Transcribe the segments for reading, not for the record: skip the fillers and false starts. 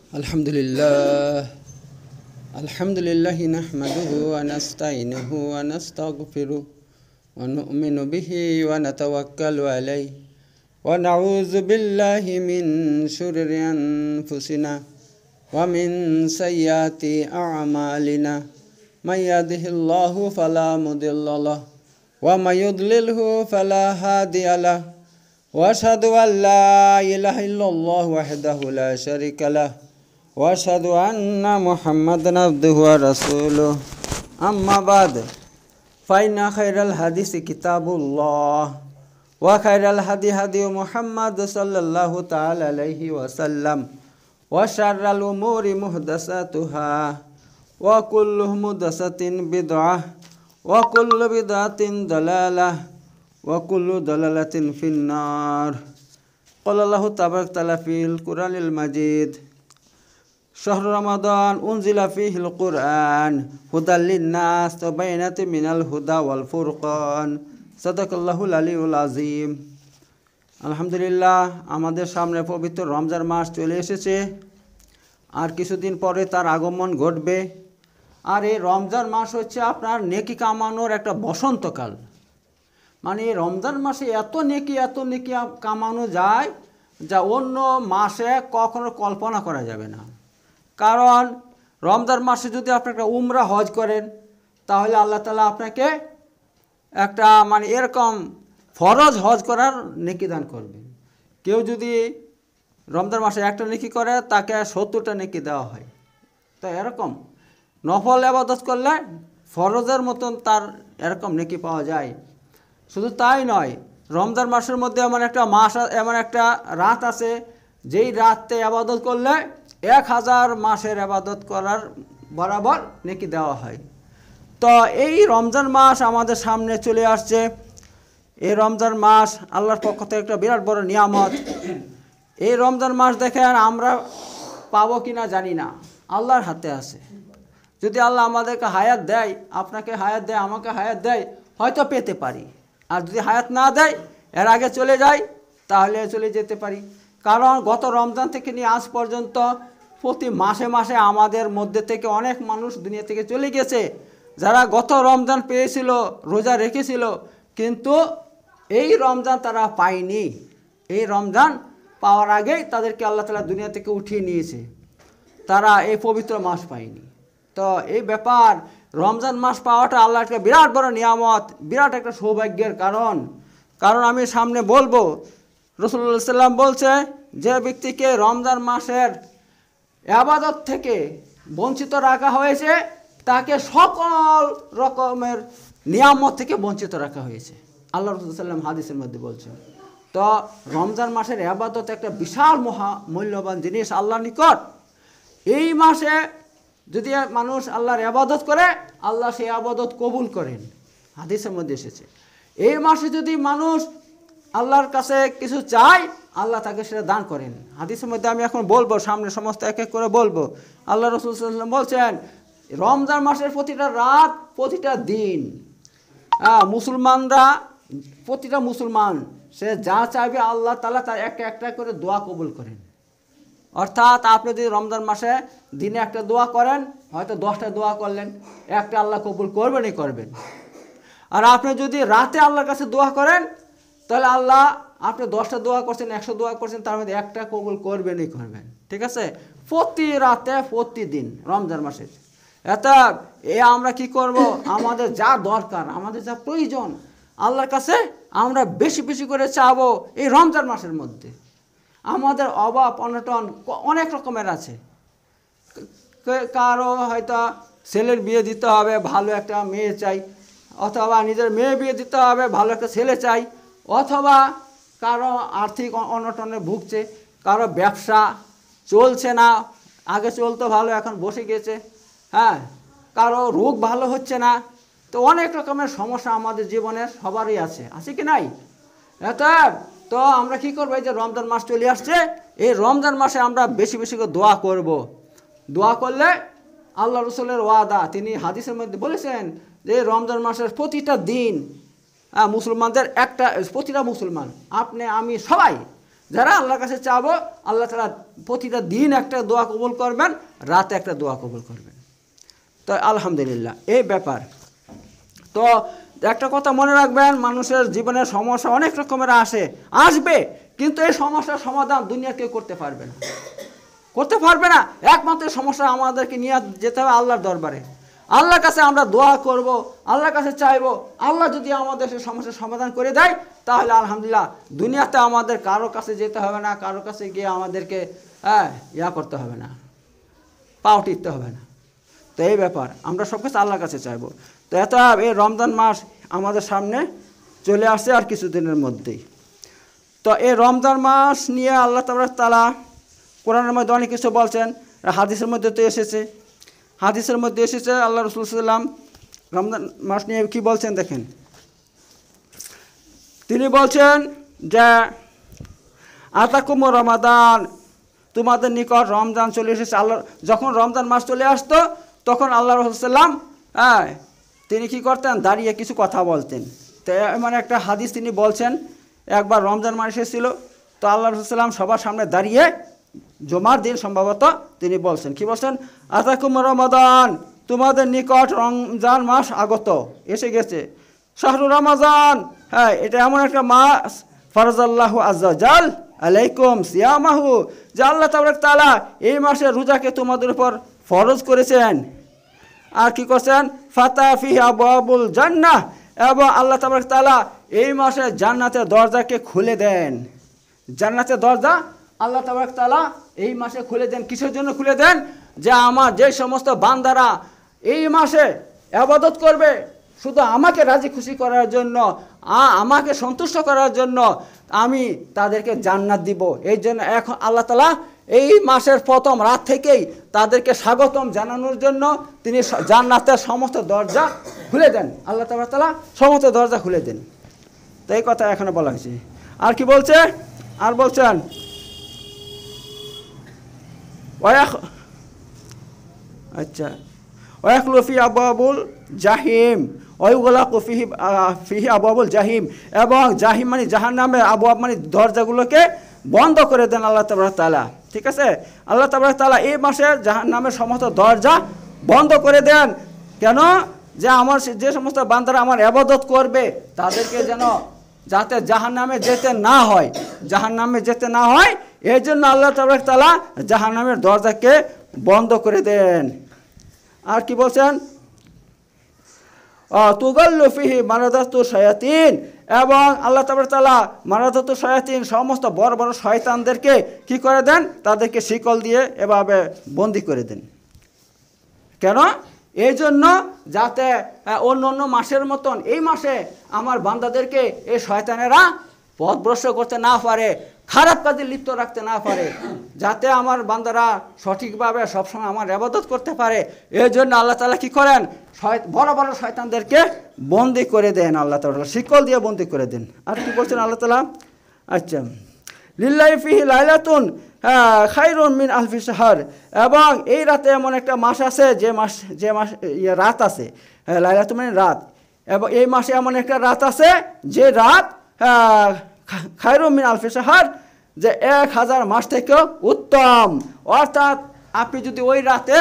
Alhamdulillah nahmaduhu wa nasta'inuhu wa nastaghfiruh wa nu'minu bihi wa natawakkalu alayhi wa na'udzu billahi min shururi anfusina wa min sayyiati a'malina may yahdihillahu fala mudilla lahu wa may yudlilhu fala hadiya lahu wa ashhadu an la ilaha illallah wahdahu la sharika lahu wa ashhadu anna Muhammadan abduhu wa rasuluh. Amma ba'd, fa inna khairal hadisi kitabullah wa khairal hadi Muhammad sallallahu ta'ala alaihi wa sallam wa syarral umuri muhdasatuhah wa kullu muhdasatin bid'ah wa kullu bid'atin dalalah wa kullu dalalatin finnar. Qala Allahu tabarak ta'ala fil Qur'anil Majid, Syahrul Ramadan unzila fihil Qur'an hudal linnas wa bayyinatin minal huda wal furqan. Sadaqallahul aliyyul azim. আলহামদুলিল্লাহ, আমাদের সামনে পবিত্র রমজান মাস চলে এসেছে। আর কিছুদিন পরে তার আগমন ঘটবে। আর এই রমজান মাস হচ্ছে আপনার নেকি কামানোর একটা বসন্তকাল। মানে রমজান মাসে এত নেকি কামানো যায় যা অন্য মাসে কখনো কল্পনা করা যাবে না। কারণ রমজান মাসে যদি আপনি একটা উমরা হজ করেন, তাহলে আল্লাহ তাআলা আপনাকে একটা এরকম ফরজ হজ করার নেকি দান করবেন। কেউ যদি রমজান মাসে একটা নেকি করে, তাকে 70টা নেকি দেওয়া হয়। তো এরকম নফল ইবাদত করলে ফরজের মতন তার এরকম নেকি পাওয়া যায়। শুধু তাই নয়, রমজান মাসের মধ্যে এমন একটা রাত আছে, যেই রাতে ইবাদত করলে 1000 মাসের ইবাদত করার বরাবর নেকি দেওয়া হয়। তো এই রমজান মাস আমাদের সামনে চলে আসছে। এই রমজান মাস আল্লাহর পক্ষ থেকে একটা বিরাট বড় নিয়ামত। এই রমজান মাস দেখেন আমরা পাবো কিনা জানি না, আল্লাহর হাতে আছে। যদি আল্লাহ আমাদেরকে হায়াত দেয়, আপনাকে হায়াত দেয়, আমাকে হায়াত দেয়, হয়তো পেতে পারি। আর যদি হায়াত না দেয়, এর আগে চলে যায়, তাহলে চলে যেতে পারি। কারণ গত রমজান থেকে নিয়ে আজ পর্যন্ত প্রতি মাসে মাসে আমাদের মধ্যে থেকে অনেক মানুষ দুনিয়া থেকে চলে গেছে, যারা গত রমজান পেয়েছিল, রোজা রেখেছিল, কিন্তু এই রমজান তারা পায়নি। এই রমজান পাওয়ার আগেই তাদেরকে আল্লাহ তাআলা দুনিয়া থেকে উঠিয়ে নিয়েছে, তারা এই পবিত্র মাস পায়নি। তো এই ব্যাপার, রমজান মাস পাওয়াটা আল্লাহর একটা বিরাট বড় নিয়ামত, বিরাট একটা সৌভাগ্যের কারণ আমি সামনে বলবো, রাসূলুল্লাহ সাল্লাম বলছে, যে ব্যক্তিকে রমজান মাসের ইবাদত থেকে বঞ্চিত রাখা হয়েছে, তাকে সকল রকমের নিয়ামত থেকে বঞ্চিত রাখা হয়েছে। আল্লাহ রাসূল সাল্লাম হাদিসের মধ্যে বলছেন। তো রমজান মাসের ইবাদত একটা বিশাল মূল্যবান জিনিস আল্লাহর নিকট। এই মাসে যদি মানুষ আল্লাহর ইবাদত করে, আল্লাহ সেই ইবাদত কবুল করেন, হাদিসের মধ্যে এসেছে। এই মাসে যদি মানুষ আল্লাহর কাছে কিছু চায়, আল্লাহ তাকে সেটা দান করেন। হাদিসের মধ্যে আমি এখন বলবো, সামনে সমস্ত এক এক করে বলবো। আল্লাহ রাসূল সাল্লাল্লাহু আলাইহি ওয়াসাল্লাম বলছেন, রমজান মাসের প্রতিটা রাত, প্রতিটা দিন প্রতিটা মুসলমান সে যা চাইবে, আল্লাহ তাআলা তার একটা করে দোয়া কবুল করেন। অর্থাৎ আপনি যদি রমজান মাসে দিনে একটা দোয়া করেন, হয়তো 10টা দোয়া করলেন, একটা আল্লাহ কবুল করবেনই করবেন। আর আপনি যদি রাতে আল্লাহর কাছে দোয়া করেন, তাহলে আল্লাহ, আপনি 10টা দোয়া করছেন, 100 দোয়া করছেন, তার মধ্যে একটা কবুল করবেনই করবেন। ঠিক আছে? প্রতি রাতে, প্রতিদিন রমজান মাসে। আমরা কি করব, আমাদের যা দরকার, আমাদের যা প্রয়োজন, আল্লাহর কাছে আমরা বেশি বেশি করে চাবো। এই রমজান মাসের মধ্যে আমাদের অভাব অনটন অনেক রকমের আছে। কারো হয়তো ছেলের বিয়ে দিতে হবে, ভালো একটা মেয়ে চাই, অথবা নিজের মেয়ে বিয়ে দিতে হবে, ভালো একটা ছেলে চাই, অথবা কারো আর্থিক অনটনে ভুগছে, কারো ব্যবসা চলছে না, আগে চলতো ভালো, এখন বসে গেছে, কারো রোগ ভালো হচ্ছে না। তো অনেক রকমের সমস্যা আমাদের জীবনের সবারই আছে কি নাই? তো আমরা কি করবো, এই যে রমজান মাস চলে আসছে, এই রমজান মাসে আমরা বেশি বেশি করে দোয়া করব। দোয়া করলে আল্লাহ রাসূলের ওয়াদা, তিনি হাদিসের মধ্যে বলেছেন যে রমজান মাসের প্রতিটা দিন মুসলমানদের প্রতিটা মুসলমান, আপনি আমি সবাই যারা আল্লাহর কাছে চাবো, আল্লাহ তাআলা প্রতিটা দিন একটা দোয়া কবুল করবেন, রাতে একটা দোয়া কবুল করবেন। তো আলহামদুলিল্লাহ এই ব্যাপার। তো একটা কথা মনে রাখবেন, মানুষের জীবনের সমস্যা অনেক রকমের আসবে, কিন্তু এই সমস্যার সমাধান দুনিয়া কেউ করতে পারবে না। একমাত্র সমস্যা আমাদেরকে নিয়ে যেতে হবে আল্লাহর দরবারে। আল্লাহর কাছে আমরা দোয়া করব, আল্লাহর কাছে চাইবো। আল্লাহ যদি আমাদের সেই সমস্যার সমাধান করে দেয়, তাহলে আলহামদুলিল্লাহ দুনিয়াতে আমাদের কারো কাছে যেতে হবে না, কারো কাছে গিয়ে আমাদেরকে করতে হবে না, পাও টিকতে হবে না। তো এই ব্যাপার, আমরা সব কিছু আল্লাহর কাছে চাইবো। তো এই রমজান মাস আমাদের সামনে চলে আসছে আর কিছুদিনের মধ্যেই। তো এই রমজান মাস নিয়ে আল্লাহ তাআলা কোরআনের মধ্যে অনেক কিছু বলছেন, হাদিসের মধ্যে তো এসেছে। আল্লাহ রাসূল সাল্লাল্লাহু আলাইহি ওয়াসাল্লাম রমজান মাস নিয়ে কি বলছেন দেখেন। তিনি বলছেন যে আতাকুম রমাদান, তোমাদের নিকট রমজান চলে এসেছে। আল্লাহ যখন রমজান মাস চলে আসতো, তখন আল্লাহ রাসূল সাল্লাল্লাহু আলাইহি ওয়াসাল্লাম তিনি কি করতেন, দাঁড়িয়ে কিছু কথা বলতেন। তো মানে একটা হাদিস তিনি বলছেন, একবার রমজান মাস এসেছিল, তো আল্লাহ রাসূল সাল্লাল্লাহু আলাইহি ওয়াসাল্লাম সবার সামনে দাঁড়িয়ে জুমার দিন সম্ভবত তিনি বলছেন, কি বলছেন, আতাকুম রমাদান, তোমাদের নিকট রমজান মাস আগত এসে গেছে। শাহরু রমাজান, এটা এমন একটা মাস, ফারাজাল্লাহু আযজা জাল আলাইকুম সিয়ামাহু, যে আল্লাহ তাআলা এই মাসে রোজাকে তোমাদের উপর ফরজ করেছেন। আর কি করছেন, ফাতা ফিহি আবওয়াবুল জান্নাহ, এবং আল্লাহ তাআলা এই মাসে জান্নাতের দরজাকে খুলে দেন। জান্নাতের দরজা আল্লাহ তাআলা এই মাসে খুলে দেন। কিসের জন্য খুলে দেন, যে আমার যে সমস্ত বান্দারা এই মাসে ইবাদত করবে শুধু আমাকে রাজি খুশি করার জন্য, আমাকে সন্তুষ্ট করার জন্য, আমি তাদেরকে জান্নাত দিব। এই জন্য এখন আল্লাহ তাআলা এই মাসের প্রথম রাত থেকেই তাদেরকে স্বাগতম জানানোর জন্য তিনি জান্নাতের সমস্ত দরজা খুলে দেন। আল্লাহ তাআলা সমস্ত দরজা খুলে দেন। তো এই কথা এখানে বলা হয়েছে। আর কি বলছে, আর বলছেন আচ্ছা, ওয়াখলু ফি আবওয়াবুল জাহিম, ওয়ায়ুগলাকু ফিহি আবওয়াবুল জাহিম, এবং জাহিম মানে জাহান্নামের আবওয়াব মানে দরজাগুলোকে বন্ধ করে দেন আল্লাহ তাআলা। ঠিক আছে, আল্লাহ তাআলা এই মাসে জাহান্নামের সমস্ত দরজা বন্ধ করে দেন। কেন, যে আমার যে সমস্ত বান্দারা আমার ইবাদত করবে তাদেরকে যেন যাতে জাহান্নামে যেতে না হয়, এই জন্য আল্লাহ তাআলা জাহান্নামের দরজাকে বন্ধ করে দেন। আর কি বলছেন, তুগাল্লু ফিহি মারাদাতু শায়াতিন, এবং আল্লাহ তাআলা মারাদাতু শায়াতিন সমস্ত বড় বড় শয়তানদেরকে কি করে দেন, তাদেরকে শিকল দিয়ে এভাবে বন্দি করে দেন। কেন, এই জন্য যাতে অন্য মাসের মতন এই মাসে আমার বান্দাদেরকে এই শয়তানেরা পথভ্রষ্ট করতে না পারে, খারাপ কাজে লিপ্ত রাখতে না পারে, যাতে আমার বান্দারা সঠিকভাবে সবসময় আমার ইবাদত করতে পারে। এই জন্য আল্লাহ তাআলা কি করেন, বড় বড় শয়তানদেরকে বন্দি করে দেন, আল্লাহ তাআলা শিকল দিয়ে বন্দি করে দেন। আর কি বলছেন আল্লাহ তাআলা, আচ্ছা, লিল্লাহি ফিহি লাইলাতুন খায়রুন মিন আলফি শাহর, এবং এই রাতে এমন একটা মাস আছে, যে মাস রাত আছে, লাইলাতুন মানে রাত, এবং এই মাসে এমন একটা রাত আছে যে রাত খায়রুন মিন আলফি শাহর, যে 1000 মাস থেকেও উত্তম। অর্থাৎ আপনি যদি ওই রাতে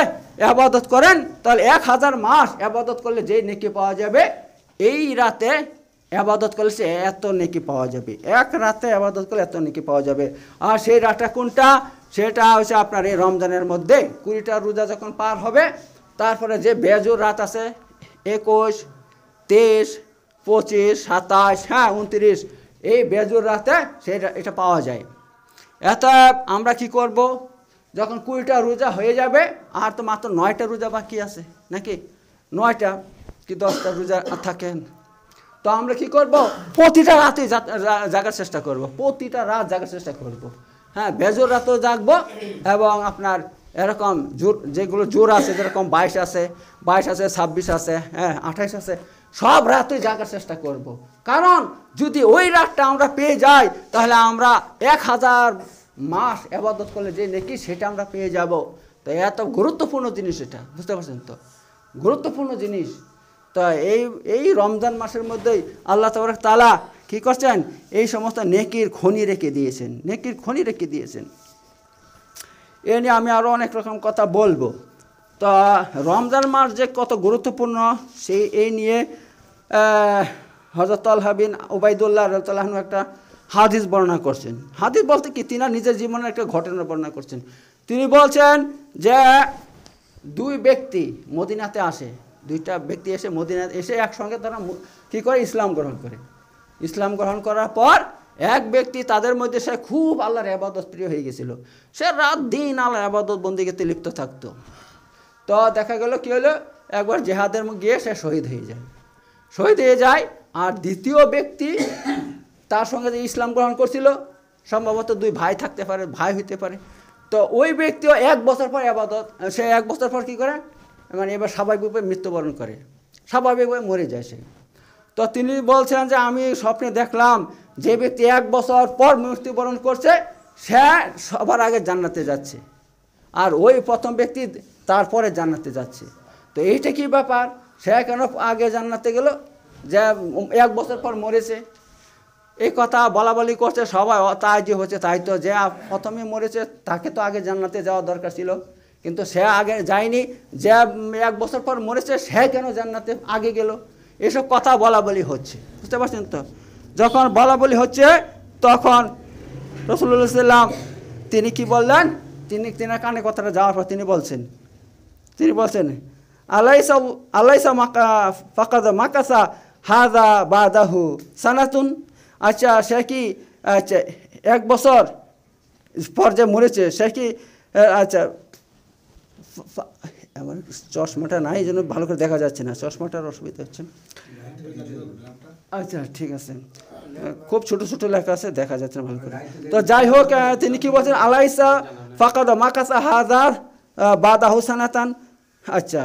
ইবাদত করেন, তাহলে 1000 মাস ইবাদত করলে যে নেকি পাওয়া যাবে, এই রাতে ইবাদত করলে সে এত নেকি পাওয়া যাবে, এক রাতে ইবাদত করলে এত নেকি পাওয়া যাবে। আর সেই রাতটা কোনটা, সেটা হচ্ছে আপনার এই রমজানের মধ্যে 20টা রোজা যখন পার হবে, তারপরে যে বেজুর রাত আছে 21, 23, 25, 27, 29, এই বেজুর রাতে এটা পাওয়া যায়। আমরা কি করব, যখন 20টা রোজা হয়ে যাবে, আর তো মাত্র 9টা রোজা বাকি আছে, নাকি 9টা কি 10টা রোজা থাকেন, তো আমরা কি করব, প্রতিটা রাতে জাগার চেষ্টা করব, প্রতিটা রাত জাগার চেষ্টা করব। হ্যাঁ, বেজোর রাতেও জাগবো, এবং আপনার এরকম যেগুলো জোর আছে, যেরকম 22 আছে, 26 আছে, 28 আছে, সব রাতে জাগার চেষ্টা করব। কারণ যদি ওই রাতটা আমরা পেয়ে যাই, তাহলে আমরা 1000 মাস ইবাদত করলে যে নেকি সেটা আমরা পেয়ে যাব। তো এত গুরুত্বপূর্ণ জিনিস, এটা বুঝতে পারছেন তো, গুরুত্বপূর্ণ জিনিস। তো এই রমজান মাসের মধ্যেই আল্লাহ তাআলা কী করছেন, এই সমস্ত নেকির খনি রেখে দিয়েছেন, নেকির খনি রেখে দিয়েছেন। এ নিয়ে আমি আরও অনেক রকম কথা বলবো। তো রমজান মাস যে কত গুরুত্বপূর্ণ সেই এই নিয়ে হযরত তালহা বিন উবাইদুল্লাহ রাদিয়াল্লাহু আনহু একটা হাদিস বর্ণনা করছেন। হাদিস বলতে কি, তিনি নিজের জীবনের একটা ঘটনা বর্ণনা করছেন। তিনি বলছেন যে দুই ব্যক্তি মদিনাতে আসে, দুইটা ব্যক্তি এসে মদিনাতে এসে একসঙ্গে তারা কী করে, ইসলাম গ্রহণ করে। ইসলাম গ্রহণ করার পর এক ব্যক্তি তাদের মধ্যে সে খুব আল্লাহর ইবাদত প্রিয় হয়ে গেছিল, সে রাত দিন আল্লাহর ইবাদত বন্দেগীতে লিপ্ত থাকতো। তো দেখা গেল কী হলো, একবার জেহাদের গিয়ে সে শহীদ হয়ে যায়, শহীদ হয়ে যায়। আর দ্বিতীয় ব্যক্তি তার সঙ্গে যে ইসলাম গ্রহণ করছিল, সম্ভবত দুই ভাই থাকতে পারে, ভাই হইতে পারে। তো ওই ব্যক্তিও 1 বছর পর ইবাদত, সে 1 বছর পর কী করে, মানে এবার স্বাভাবিকভাবে মৃত্যুবরণ করে, স্বাভাবিকভাবে মরে যায় সে। তো তিনি বলছেন যে আমি স্বপ্নে দেখলাম যে ব্যক্তি 1 বছর পর মৃত্যুবরণ করছে সে সবার আগে জান্নাতে যাচ্ছে, আর ওই প্রথম ব্যক্তি তারপরে জান্নাতে যাচ্ছে। তো এইটা কি ব্যাপার, সে কেন আগে জান্নাতে গেল, যে 1 বছর পর মরেছে? এই কথা বলা বলি করছে সবাই, তাই যে হচ্ছে তাই তো, যে প্রথমে মরেছে তাকে তো আগে জান্নাতে যাওয়া দরকার ছিল, কিন্তু সে আগে যায়নি, যে 1 বছর পর মরেছে সে কেন জান্নাতে আগে গেল? এসব কথা বলা বলি হচ্ছে, বুঝতে পারছেন তো? যখন বলা বলি হচ্ছে তখন রাসূলুল্লাহ সাল্লাল্লাহু আলাইহি ওয়াসাল্লাম তিনি কি বললেন, তিনার কানে কথাটা যাওয়ার পর তিনি বলছেন আলাইসা ফাকাদ মাকাসা হাযা বাদাহু সানাতুন। আচ্ছা সে কি, আচ্ছা 1 বছর পর যে মরেছে সে কি, আচ্ছা আমার চশমাটা নাই, এই জন্য ভালো করে দেখা যাচ্ছে না, চশমাটার অসুবিধা হচ্ছে। আচ্ছা ঠিক আছে, খুব ছোট ছোট লেখা আছে, দেখা যাচ্ছে না ভালো করে। তো যাই হোক, তিনি কি বলছেন, আলাইসা ফাকাদ মাকাসা হাযা বাদাহু সানাতান। আচ্ছা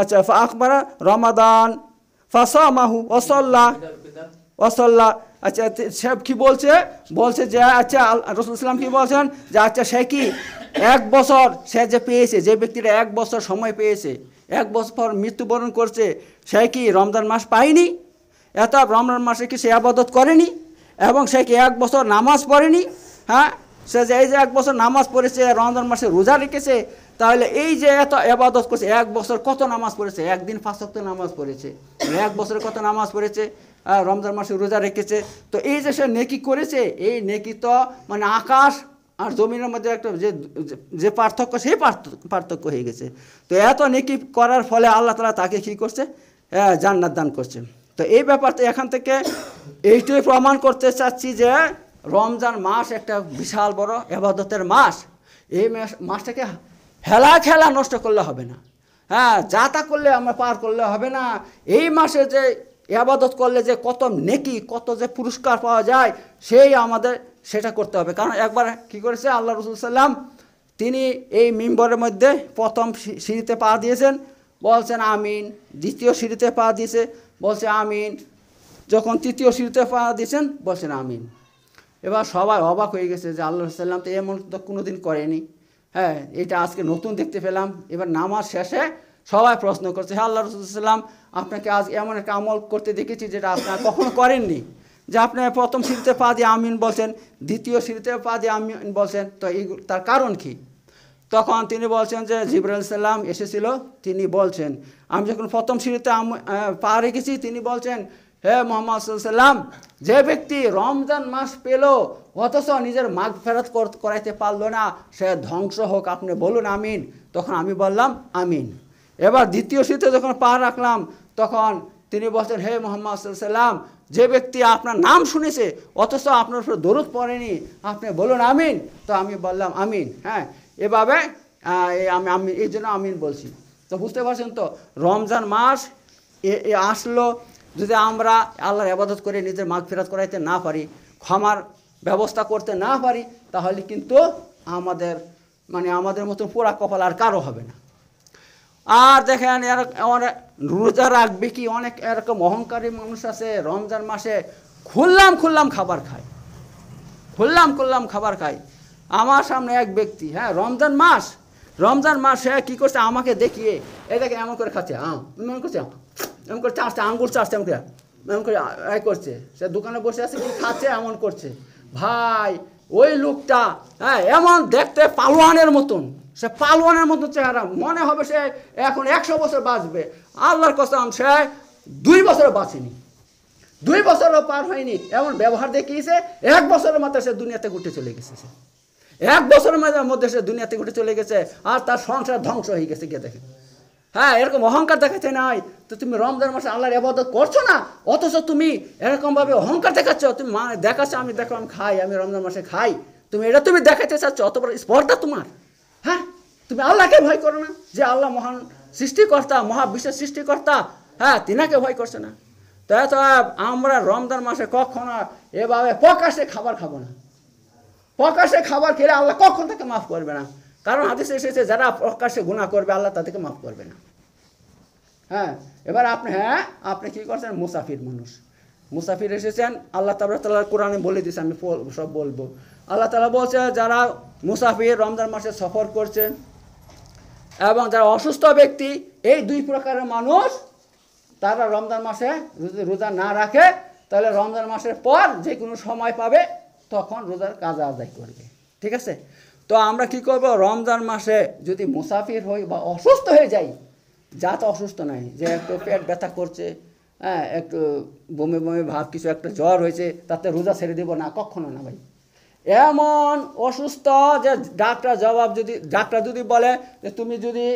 আচ্ছা ফাকবারা রমাদান ফাসামাহু ওয়াসাল্লা। আচ্ছা সে কি বলছে যে আচ্ছা রাসূলুল্লাহ সাল্লাম কি বলছেন যে আচ্ছা সে কি 1 বছর সে যে পেয়েছে, যে ব্যক্তিটা 1 বছর সময় পেয়েছে, 1 বছর পর মৃত্যুবরণ করছে, সে কি রমজান মাস পায়নি? এত রমজান মাসে কি সে ইবাদত করেনি? এবং সে কি 1 বছর নামাজ পড়েনি? হ্যাঁ, সে যে এই যে 1 বছর নামাজ পড়েছে, রমজান মাসে রোজা রেখেছে, তাহলে এই যে এত ইবাদত করছে, 1 বছর কত নামাজ পড়েছে, একদিন 5 ওয়াক্ত নামাজ পড়েছে, 1 বছরে কত নামাজ পড়েছে, রমজান মাসে রোজা রেখেছে। তো এই যে সে নেকি করেছে, এই নেকি তো মানে আকাশ আর জমিনের মধ্যে একটা যে পার্থক্য, সেই পার্থক্য হয়ে গেছে। তো এত নেকি করার ফলে আল্লাহ তাআলা তাকে কী করছে, জান্নাত দান করছে। তো এই ব্যাপারটা এখান থেকে এইটাই প্রমাণ করতে চাচ্ছি যে রমজান মাস একটা বিশাল বড় ইবাদতের মাস। এই মাসটাকে খেলা নষ্ট করলে হবে না, হ্যাঁ, যা তা করলে আমরা পার করলে হবে না। এই মাসে যে ইবাদত করলে যে কত নেকি, কত যে পুরস্কার পাওয়া যায়, সেই আমাদের সেটা করতে হবে। কারণ একবার কি করেছে আল্লাহ রাসূল সাল্লাম, তিনি এই মিম্বরের মধ্যে প্রথম সিঁড়িতে পা দিয়েছেন, বলছেন আমিন। দ্বিতীয় সিঁড়িতে পা দিয়েছে, বলছে আমিন। যখন তৃতীয় সিঁড়িতে পা দিয়েছেন, বলছেন আমিন। এবার সবাই অবাক হয়ে গেছে যে আল্লাহ রাসূল সাল্লাম তো এমন তো কোনোদিন করেনি, হ্যাঁ, এটা আজকে নতুন দেখতে পেলাম। এবার নামাজ শেষে সবাই প্রশ্ন করছে, হ্যাঁ আল্লাহ রাসূল সাল্লাম আপনাকে আজ এমন একটা আমল করতে দেখেছি যেটা আপনারা কখনো করেননি, যে আপনি প্রথম সিঁড়িতে পা দিয়ে আমিন বলছেন, দ্বিতীয় সিঁড়িতে পা দিয়ে আমিন বলছেন, তো তার কারণ কি? তখন তিনি বলছেন যে জিবরাইল সাল্লাম এসেছিল, তিনি বলছেন আমি যখন প্রথম সিঁড়িতে পা রেখেছি, তিনি বলছেন হে মুহাম্মদ সাল্লাল্লাহু আলাইহি ওয়াসাল্লাম, যে ব্যক্তি রমজান মাস পেল অথচ নিজের মাগফিরাত করাইতে পারলো না, সে ধ্বংস হোক, আপনি বলুন আমিন। তখন আমি বললাম আমিন। এবার দ্বিতীয় সিঁড়িতে যখন পা রাখলাম, তখন তিনি বলছেন হে মুহাম্মদ সাল্লাল্লাহু আলাইহি ওয়াসাল্লাম, যে ব্যক্তি আপনার নাম শুনেছে অথচ আপনার উপর দরুদ পড়েনি, আপনি বলুন আমিন। তো আমি বললাম আমিন। হ্যাঁ, এভাবে আমি এই জন্য আমিন বলছি। তো বুঝতে পারছেন তো, রমজান মাস আসলো, যদি আমরা আল্লাহর ইবাদত করে নিজের মাগফিরাত করাইতে না পারি, ক্ষমার ব্যবস্থা করতে না পারি, তাহলে কিন্তু আমাদের মতো পোড়া কপাল আর কারো হবে না। আর দেখেন রোজা রাখবে কি, অনেক এরকম অহংকারী মানুষ আছে, রমজান মাসে খুললাম খাবার খায়। আমার সামনে এক ব্যক্তি, হ্যাঁ, রমজান মাস সে কী করছে, আমাকে দেখিয়ে এটাকে এমন করে খাচ্ছে, এমন করছে, এমন করে চাষছে, আঙ্গুল চাষছে, এমন করে করছে, সে দোকানে বসে আছে, কি খাচ্ছে, এমন করছে। ভাই ওই লোকটা, হ্যাঁ, এমন দেখতে পালোয়ানের মতন, সে পালোয়ানের মতন চেহারা, মনে হবে সে এখন 100 বছর বাঁচবে। আল্লাহর কসম, সে 2 বছরও বাঁচেনি, 2 বছরও পার হয়নি, এমন ব্যবহার দেখিয়েছে। 1 বছরের মাথায় সে দুনিয়াতে ঘুরতে চলে গেছে। 1 বছরের মধ্যে সে দুনিয়াতে ঘুরতে চলে গেছে, আর তার সংসার ধ্বংস হয়ে গেছে। গিয়ে দেখে, হ্যাঁ, এরকম অহংকার দেখাচ্ছে নাই তো তুমি রমজান মাসে আল্লাহর ইবাদত করছো না, অথচ তুমি এরকমভাবে অহংকার দেখাচ্ছ। তুমি দেখাচ্ছ, আমি দেখো আমি খাই, আমি রমজান মাসে খাই, তুমি এটা তুমি দেখাতে চাচ্ছ, অত বড় স্পর্ধা তোমার। হ্যাঁ, তুমি আল্লাহকে ভয় করো না, যে আল্লাহ মহান সৃষ্টিকর্তা, মহাবিশ্বের সৃষ্টিকর্তা, হ্যাঁ, তিনাকে ভয় করছে না। তাই তো আমরা রমজান মাসে কখনো এভাবে প্রকাশ্যে খাবার খাবো না। প্রকাশ্যে খাবার খেলে আল্লাহ কখন তাকে মাফ করবে না, কারণ হাদিসে এসেছে যারা প্রকাশ্যে গুনাহ করবে আল্লাহ তাদেরকে মাফ করবে না। হ্যাঁ, এবার আপনি কি করছেন, মুসাফির মানুষ, মুসাফির এসেছেন, আল্লাহ তাআলা কোরআনে বলে দিয়েছে, আমি সব বলবো। আল্লাহ তাআলা বলছে যারা মুসাফির রমজান মাসে সফর করছে এবং যারা অসুস্থ ব্যক্তি, এই 2 প্রকারের মানুষ, তারা রমজান মাসে যদি রোজা না রাখে, তাহলে রমজান মাসের পর যে কোনো সময় পাবে তখন রোজার কাজা আদায় করবে। ঠিক আছে? তো আমরা কি করব, রমজান মাসে যদি মুসাফির হই বা অসুস্থ হয়ে যাই, যা তো অসুস্থ নাই, যে একটু পেট ব্যথা করছে, হ্যাঁ, একটু বমি বমি ভাব, কিছু একটা জ্বর হয়েছে, তাতে রোজা ছেড়ে দেবো না, কখনো না ভাই। এমন অসুস্থ যে ডাক্তার যদি বলে যে তুমি যদি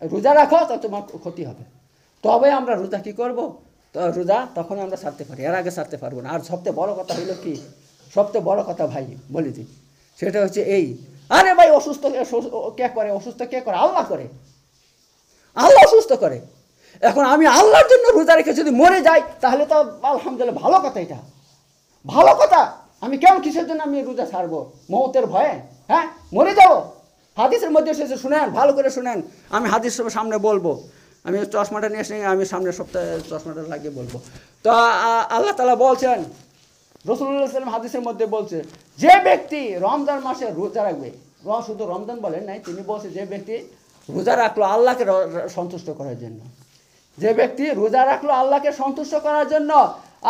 রোজা রাখো তো তোমার ক্ষতি হবে, তবে আমরা রোজা কি করব, তো রোজা তখন আমরা ছাড়তে পারি, এর আগে ছাড়তে পারবো না। আর সবচেয়ে বড় কথা হইলো কি, সবচেয়ে বড় কথা ভাই বলে দিই, সেটা হচ্ছে এই, আরে ভাই অসুস্থ কে করে? অসুস্থ কে করে? আল্লাহ করে, আল্লাহ অসুস্থ করে। এখন আমি আল্লাহর জন্য রোজা রেখে যদি মরে যাই, তাহলে তো আলহামদুলিল্লাহ, ভালো কথা, এটা ভালো কথা। আমি কেমন কিসের জন্য আমি রোজা ছাড়বো? মৌতের ভয়ে? হ্যাঁ, মরে যাবো। হাদিসের মধ্যে এসেছে, শুনেন, ভালো করে শুনেন, আমি হাদিস সামনে বলবো, আমি চশমাটা নিয়ে এসে আমি সামনের সপ্তাহে চশমাটা লাগিয়ে বলবো। তো আল্লাহ তাআলা বলছেন, রাসূলুল্লাহ সাল্লাল্লাহু আলাইহি ওয়াসাল্লাম হাদিসের মধ্যে বলছে, যে ব্যক্তি রমজান মাসে রোজা রাখবে, শুধু রমজান বলেন নাই, তিনি বলছে যে ব্যক্তি রোজা রাখলো আল্লাহকে সন্তুষ্ট করার জন্য, যে ব্যক্তি রোজা রাখলো আল্লাহকে সন্তুষ্ট করার জন্য,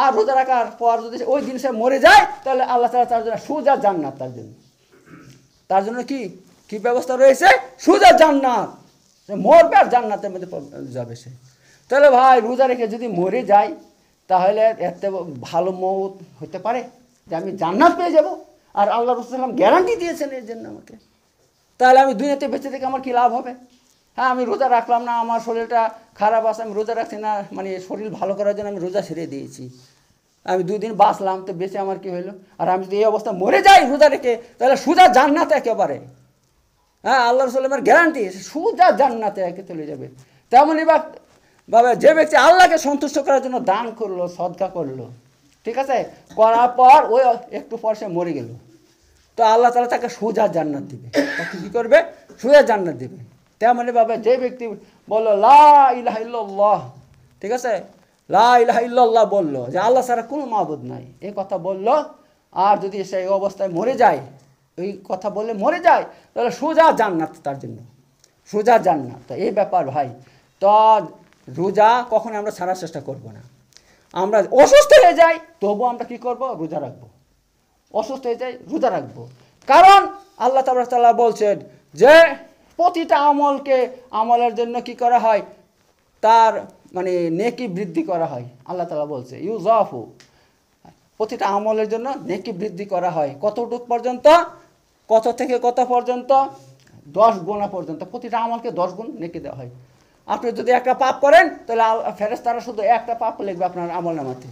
আর রোজা রাখার পর যদি ওই দিন সে মরে যায়, তাহলে আল্লাহ তাআলা তার জন্য সুজা জান্নাত, তার জন্য কি ব্যবস্থা রয়েছে? সুজা জান্নাত, মরবে আর জান্নাতের মধ্যে যাবে সে। তাহলে ভাই রোজা রেখে যদি মরে যায়, তাহলে এত ভালো মৌত হতে পারে যে আমি জান্নাত পেয়ে যাব, আর আল্লাহ রাসূল সাল্লাল্লাহু আলাইহি ওয়াসাল্লাম গ্যারান্টি দিয়েছেন এর জন্য আমাকে। তাহলে আমি দুনিয়াতে বেঁচে থেকে আমার কী লাভ হবে? হ্যাঁ, আমি রোজা রাখলাম না, আমার শরীরটা খারাপ আছে, আমি রোজা রাখছি না, মানে শরীর ভালো করার জন্য আমি রোজা ছেড়ে দিয়েছি, আমি 2 দিন বাঁচলাম, তো বেঁচে আমার কি হইলো? আর আমি যদি এই অবস্থা মরে যাই রোজা রেখে, তাহলে সুজা জান্নাতে একেবারে, হ্যাঁ, আল্লাহ রাসূল সাল্লাল্লাহু আলাইহি ওয়াসাল্লামের গ্যারান্টি, সুজা জান্নাতে একে চলে যাবে। তেমনই বাবা যে ব্যক্তি আল্লাহকে সন্তুষ্ট করার জন্য দান করলো, সদকা করলো, ঠিক আছে, করার পর ওই একটু পর সে মরে গেল, তো আল্লাহ তাআলা তাকে সোজা জান্নাত দিবে। তাকে কী করবে? সোজা জান্নাত দিবে। তেমনি ভাবে যে ব্যক্তি বললো লা ইলাহা ইল্লাল্লাহ, ঠিক আছে, লা ইলাহা ইল্লাল্লাহ বললো যে আল্লাহ ছাড়া কোনো মাবুদ নাই, এই কথা বললো, আর যদি সেই অবস্থায় মরে যায়, এই কথা বললে মরে যায়, তাহলে সোজা জান্নাত তার জন্য, সোজা জান্নাত। তো এই ব্যাপার ভাই, তো রোজা কখনো আমরা ছাড়ার চেষ্টা করব না। আমরা অসুস্থ হয়ে যাই, তবু আমরা কি করব? রোজা রাখবো। অসুস্থ হয়ে যাই, রোজা রাখবো। কারণ আল্লাহ তাআলা বলছেন যে প্রতিটা আমলের জন্য কি করা হয়? তার মানে নেকি বৃদ্ধি করা হয়। আল্লাহ তাআলা বলছে ইউজাফু, প্রতিটা আমলের জন্য নেকি বৃদ্ধি করা হয়। কতটুক পর্যন্ত? কত থেকে কত পর্যন্ত? 10 গুণ পর্যন্ত। প্রতিটা আমলকে 10 গুণ নেকি দেওয়া হয়। আপনি যদি একটা পাপ করেন, তাহলে ফেরেশতারা শুধু একটা পাপ লিখবে আপনার আমলনামাতে।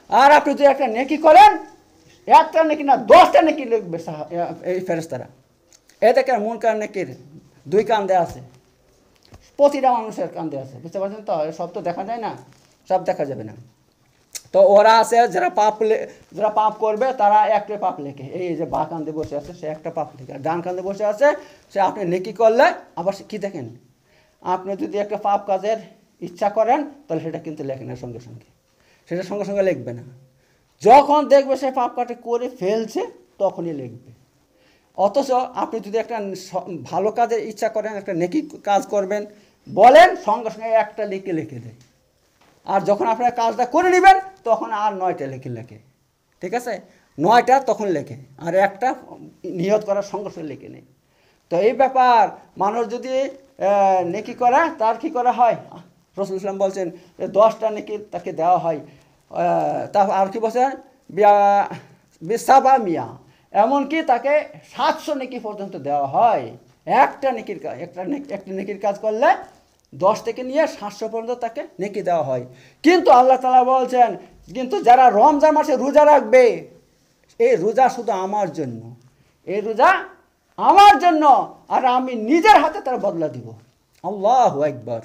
আর আপনি যদি একটা নেকি করেন, একটা নেকি না 10টা নেকি লিখবে এই ফেরেশতারা। এ দেখেন মুনকার নেকির 2 কান্দে আছে, প্রতিটা মানুষের কান্দে আছে, বুঝতে পারছেন তো? সব তো দেখা যায় না, সব দেখা যাবে না। তো ওরা আছে যারা পাপ করবে, তারা একটা পাপ লেখে। এই যে বা কান্দে বসে আছে, সে একটা পাপ লেখে। আর ডান কান্দে বসে আছে, সে আপনি নেকি করলে আবার কি দেখেন, আপনি যদি একটা পাপ কাজের ইচ্ছা করেন, তাহলে সেটা কিন্তু লেখে না সঙ্গে সঙ্গে, সেটা সঙ্গে সঙ্গে লিখবে না। যখন দেখবে সে পাপ কাজটা করে ফেলছে, তখনই লিখবে। অথচ আপনি যদি একটা ভালো কাজের ইচ্ছা করেন, একটা নেকি কাজ করবেন বলেন, সঙ্গে সঙ্গে একটা লিখে দেয়। আর যখন আপনারা কাজটা করে নেবেন তখন আর 9টা লেখে, ঠিক আছে? 9টা তখন লেখে, আর একটা নিয়ত করার সঙ্গে সঙ্গে লেখে নেই। তো এই ব্যাপার, মানুষ যদি নেকি করে তার কি করা হয়? রাসূল ইসলাম বলছেন 10টা নেকি তাকে দেওয়া হয়। তা আর কি বলছেন? বিসাবা মিয়া, এমনকি তাকে 700 নেকি পর্যন্ত দেওয়া হয়। একটা নেকির কাজ করলে 10 থেকে নিয়ে 700 পর্যন্ত তাকে নেকি দেওয়া হয়। কিন্তু আল্লাহ তাআলা বলছেন, কিন্তু যারা রমজান মাসে রোজা রাখবে, এই রোজা শুধু আমার জন্য, এই রোজা আমার জন্য, আর আমি নিজের হাতে তার বদলা দিব। আল্লাহু আকবার,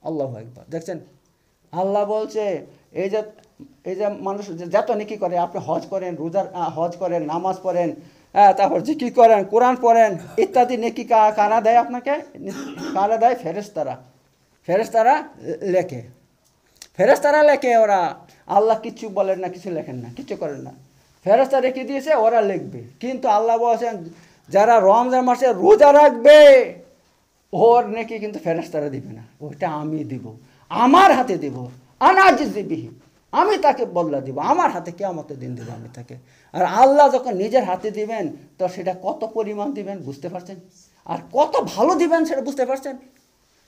আল্লাহু আকবার। দেখছেন, আল্লাহ বলছে এই যে মানুষ যত নেকি করে, আপনি হজ করেন, হজ করেন, নামাজ পড়েন, তারপর জিকির করেন, কোরআন পড়েন, ইত্যাদি নেকি কারা দেয় আপনাকে? কারা দেয়? ফেরেশতারা লেখে। ফেরেশতারা লেখে। ওরা, আল্লাহ কিচ্ছু বলেন না, কিছু লেখেন না, কিচ্ছু করেন না, ফেরেশতা রেখে দিয়েছে, ওরা লিখবে। কিন্তু আল্লাহ বলছেন যারা রমজান মাসে রোজা রাখবে, ওর নেকি কিন্তু ফেরেশতারা দিবে না, ওইটা আমি দিব, আমার হাতে দিব। আনাজিবিহি, আমি তাকে বদলা দিব, আমার হাতে কিয়ামতের দিন দেবো আমি তাকে। আর আল্লাহ যখন নিজের হাতে দিবেন, তো সেটা কত পরিমাণ দিবেন বুঝতে পারছেন? আর কত ভালো দিবেন সেটা বুঝতে পারছেন?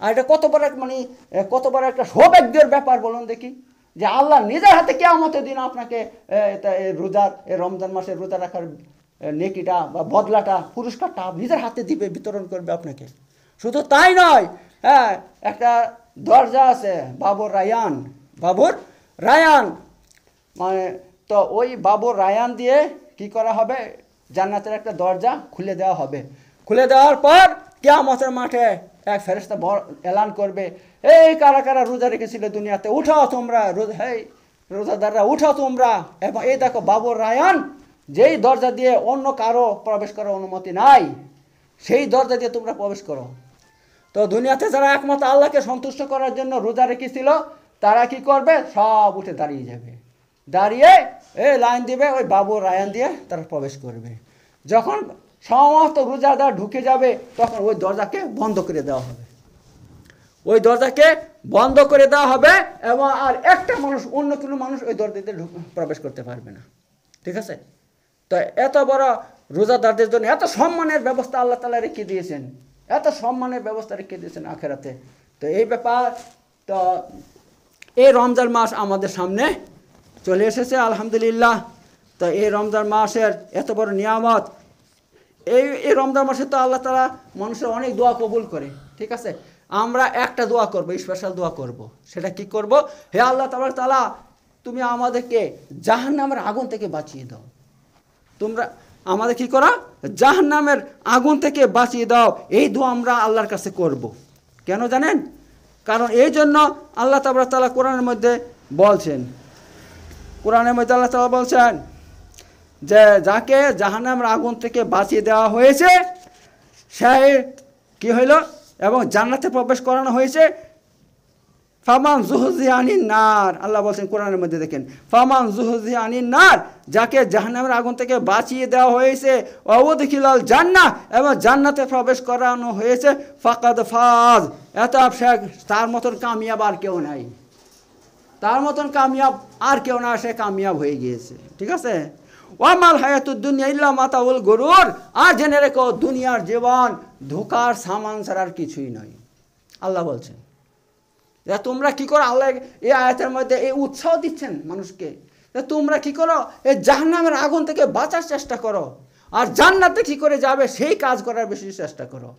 আর এটা কত বড় একটা সৌভাগ্যের ব্যাপার বলুন দেখি, যে আল্লাহ নিজের হাতে কিয়ামতের দিন আপনাকে রমজান মাসে রোজা রাখার নেকিটা বা বদলাটা, পুরস্কারটা নিজের হাতে দিবে, বিতরণ করবে আপনাকে। শুধু তাই নয়, একটা দরজা আছে বাবুর রায়ান, মানে তো ওই বাবুর রায়ান দিয়ে কি করা হবে? জান্নাতের একটা দরজা খুলে দেওয়া হবে। খুলে দেওয়ার পর কিয়ামতের মাঠে এক ফেরেশতা এলান করবে, এই কারা কারা রোজা রেখেছিল দুনিয়াতে, উঠাও তোমরা, রোজাদাররা উঠাও তোমরা। এবং এই দেখো বাবুর রায়ান, যেই দরজা দিয়ে অন্য কারো প্রবেশ করার অনুমতি নাই, সেই দরজা দিয়ে তোমরা প্রবেশ করো। তো দুনিয়াতে যারা একমাত্র আল্লাহকে সন্তুষ্ট করার জন্য রোজা রেখেছিল, তারা কি করবে? সব উঠে দাঁড়িয়ে যাবে, দাঁড়িয়ে লাইন দিবে, ওই বাবুর রায়ান দিয়ে তারা প্রবেশ করবে। যখন সমস্ত রোজাদার ঢুকে যাবে, তখন ওই দরজাকে বন্ধ করে দেওয়া হবে, এবং আর একটা মানুষ, অন্য কোনো মানুষ ওই দরজাতে প্রবেশ করতে পারবে না, ঠিক আছে? তো এত বড় রোজাদারদের জন্য এত সম্মানের ব্যবস্থা আল্লাহ তাআলা রেখে দিয়েছেন, আখেরাতে। তো এই ব্যাপার, তো এই রমজান মাস আমাদের সামনে চলে এসেছে, আলহামদুলিল্লাহ। তো এই রমজান মাসের এত বড় নিয়ামত, এই রমজান মাসে তো আল্লাহ তাআলা মানুষের অনেক দোয়া কবুল করে, ঠিক আছে? আমরা একটা দোয়া করব, স্পেশাল দোয়া করব। সেটা কি করব? হে আল্লাহ তাআলা, তুমি আমাদেরকে জাহান্নামের আগুন থেকে বাঁচিয়ে দাও। তোমরা আমাদের কি করো? জাহান্নামের আগুন থেকে বাঁচিয়ে দাও। এই দোয়া আমরা আল্লাহর কাছে করব। কেন জানেন? কারণ এই জন্য আল্লাহ তাআলা কোরআনের মধ্যে আল্লাহ তাআলা বলছেন যে যাকে জাহান্নামের আগুন থেকে বাঁচিয়ে দেওয়া হয়েছে, সে কি হইল? এবং জান্নাতে প্রবেশ করানো হয়েছে। ফামান যুহজিহা আনিন নার, আল্লাহ বলছেন কোরআনের মধ্যে, দেখেন, ফামান যুহজিহা আনিন নার, যাকে জাহান্নামের আগুন থেকে বাঁচিয়ে দেওয়া হয়েছে, ওয়াউদখিলাল জান্নাহ, এবং জান্নাতে প্রবেশ করানো হয়েছে, ফাকাদ ফাজ, তার মতন কামিয়াব আর কেউ নাই, সে কামিয়াব হয়ে গিয়েছে, ঠিক আছে? ওয়ামাল হায়াতুদ দুনিয়া ইল্লা মাতাউল গুরুর, আর জেনে রেখো দুনিয়ার জীবন ধোঁকার সামান ছাড়ার কিছুই নয়। আল্লাহ বলছেন, তোমরা কি করো? আল্লাহ এই আয়াতের মধ্যে এই উৎসাহ দিচ্ছেন মানুষকে, তোমরা কি করো? এই জাহান্নামের আগুন থেকে বাঁচার চেষ্টা করো, আর জান্নাতে কি করে যাবে সেই কাজ করার বেশি চেষ্টা করো।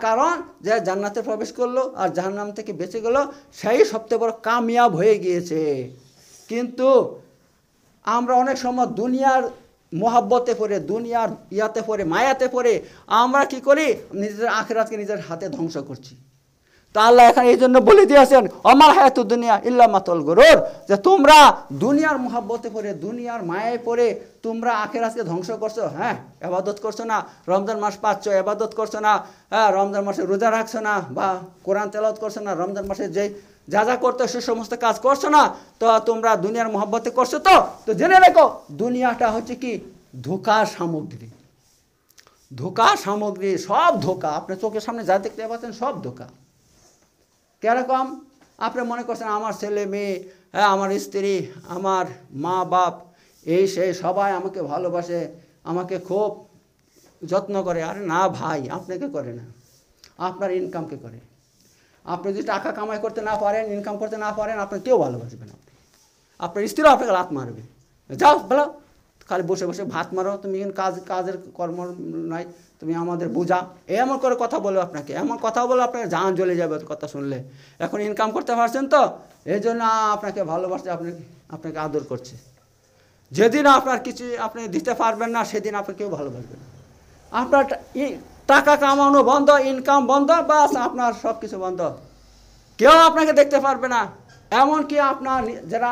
কারণ যে জান্নাতে প্রবেশ করলো আর জাহান্নাম থেকে বেঁচে গেল, সেই সবচেয়ে বড় কামিয়াব হয়ে গিয়েছে। কিন্তু আমরা অনেক সময় দুনিয়ার মোহাব্বতে পড়ে, দুনিয়ার মায়াতে পড়ে আমরা কি করি? নিজেদের আখিরাতকে নিজের হাতে ধ্বংস করছি। তা আল্লাহ এখানে এই জন্য বলে দিয়েছেন, আমার হায়াতুদ দুনিয়া ইল্লা মাতাউল গুরুর, যে তোমরা দুনিয়ার মোহাব্বতে পড়ে, দুনিয়ার মায়ায় পড়ে তোমরা আখিরাতকে ধ্বংস করছো। ইবাদত করছো না, রমজান মাস পাচ্ছ, ইবাদত করছো না, রমজান মাসে রোজা রাখছো না, বা কোরআন তেলাওয়াত করছো না, রমজান মাসে যা যা করতো সে সমস্ত কাজ করছো না, তো তোমরা দুনিয়ার মোহাব্বতে করছো। তো জেনে রেখো, দুনিয়াটা হচ্ছে কি? ধোঁকার সামগ্রী, সব ধোঁকা। আপনার চোখের সামনে যা দেখতে পাচ্ছেন সব ধোঁকা। কিরকম? আপনি মনে করছেন আমার ছেলে মেয়ে, হ্যাঁ, আমার স্ত্রী, আমার মা বাপ, এই সেই সবাই আমাকে ভালোবাসে, আমাকে খুব যত্ন করে। আরে না ভাই, আপনাকে করে না, আপনার ইনকামকে করে। আপনি যদি টাকা কামাই করতে না পারেন, ইনকাম করতে না পারেন, আপনার কেউ ভালোবাসবে না। আপনার স্ত্রীও আপনাকে লাত মারবে, যাও বলো, খালি বসে বসে ভাত মারো, তুমি কাজের কর্ম নাই, তুমি আমাদের বোঝা, এমন করে কথা বলবে আপনাকে, এমন কথা বলে আপনাকে জান জ্বলে যাবে কথা শুনলে। এখন ইনকাম করতে পারছেন তো, এই জন্য আপনাকে ভালোবাসছে, আপনাকে আদর করছে। যেদিন আপনার কিছু আপনি দিতে পারবেন না, সেদিন আপনাকে কেউ ভালোবাসবে না। আপনার টাকা কামানো বন্ধ, ইনকাম বন্ধ, বাস আপনার সব কিছু বন্ধ, কেউ আপনাকে দেখতে পারবে না। এমনকি আপনার যারা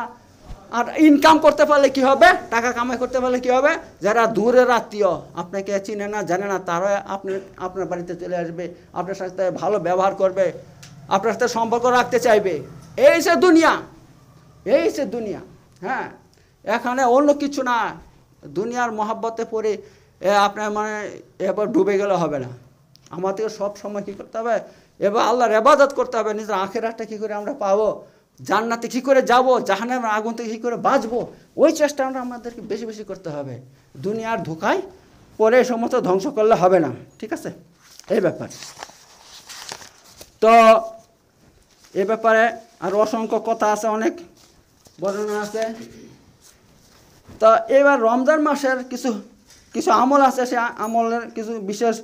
আর ইনকাম করতে পারলে কি হবে, টাকা কামাই করতে পারলে কি হবে, যারা দূরের আত্মীয়, আপনাকে চিনে না জানে না, তারা আপনার বাড়িতে চলে আসবে, আপনার সাথে ভালো ব্যবহার করবে, আপনার সাথে সম্পর্ক রাখতে চাইবে। এই সে দুনিয়া, এই সে দুনিয়া। হ্যাঁ, এখানে অন্য কিছু না। দুনিয়ার মহাব্বতে পড়ে আপনার মানে এবার ডুবে গেলে হবে না। আমাদের সব সময় কী করতে হবে, এবার আল্লাহর ইবাদত করতে হবে। নিজের আখিরাতটা কী করে আমরা পাবো, জান্নাতে কী করে যাব, জাহান্নামের আগুন থেকে কী করে বাঁচবো, ওই চেষ্টা আমাদেরকে বেশি বেশি করতে হবে। দুনিয়ার ধোঁকায় পরে সমস্ত ধ্বংস করলে হবে না। ঠিক আছে, এই ব্যাপার। তো এ ব্যাপারে আর অসংখ্য কথা আছে, অনেক বর্ণনা আছে। তো এবার রমজান মাসের কিছু কিছু আমল আছে, সে আমলের কিছু বিশেষ